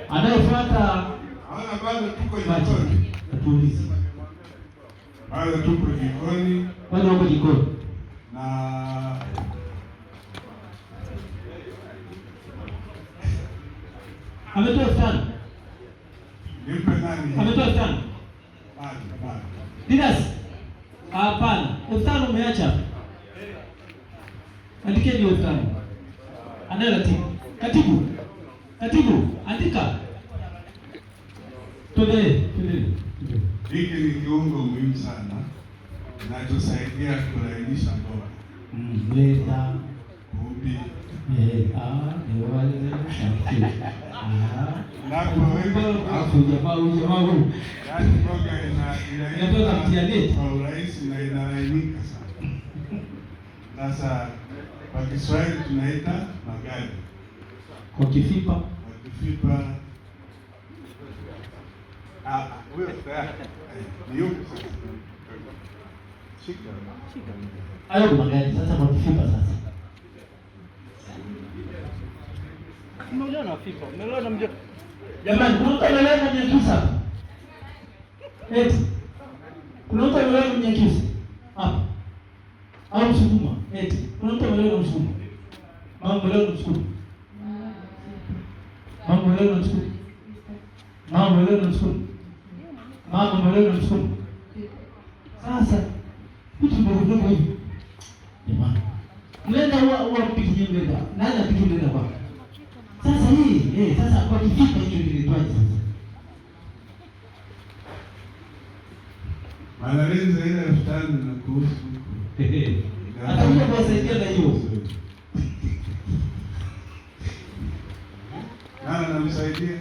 Anayefuata bado tuko jikoni. Atulize. Bado tuko jikoni. Bado wako jikoni. Na ametoa sana. Nipe nani? Ametoa sana. Bado. Didas. Hapana. 5,000 umeacha. Andike hiyo 5,000. Anaratibu. Katibu, andika. Tuendelee. Hiki ni kiungo muhimu sana kinachosaidia kulainisha mboga. Leta Ubi. Yaani mboga inaiva kwa urahisi na inalainika sana. Sasa kwa Kiswahili tunaita magadi. Kwa kifipa wewe tayari. Ni yupi sasa? Shika. Hayo magadi sasa kwa kifipa sasa. Umeona fipa? Umeona mje? Jamani, kuna mtu anaelewa Mnyakyusa? Eti. Kuna mtu anaelewa Mnyakyusa? Hapa. Au Msukuma? Eti. Kuna mtu anaelewa Msukuma? Mama anaelewa Msukuma? Mama anaelewa Msukuma? Sasa kitu ndogo hivi. Jamani. Mlenda huwa mpiki mlenda. Nani apiki mlenda kwa? Sasa hii, sasa kwa kifipa hicho nilitoaje sasa? Malalenza ile 5,000 na kuhusu. Hata hiyo wasaidia na hiyo. Nani anamsaidia?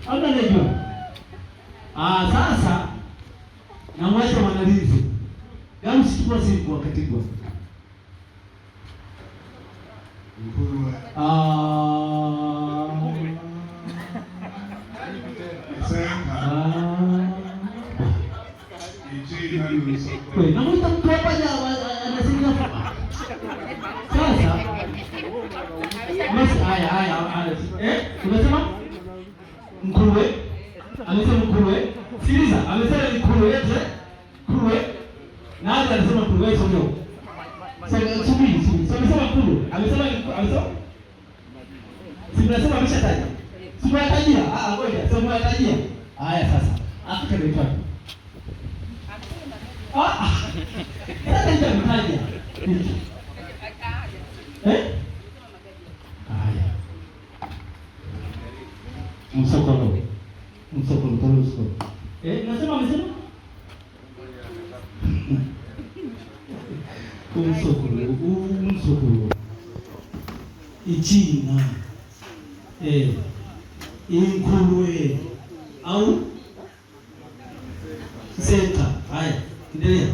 Hata najua. Sasa na mwacha Mwanalinzi. Gamu sikua siku wakati kwa. Nguruwe. Na mwita mtu hapa anasema sasa. Haya. Unasema nguruwe. Amesema nguruwe. Sikiliza, amesema ni nguruwe. Na hata anasema nguruwe sio. Sasa subiri. Amesema nguruwe. Amesema. Simnasema ameshataja. Simuatajia. Ngoja. Simuatajia. Haya sasa. Afrika ndio ifuate. Sasa ndio mtaja. Haya. Msokolo. Nasema amesema? Msokolo. Ichina. Nguruwe au senta. Haya, endelea.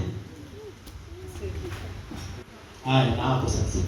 Haya, hapo sasa.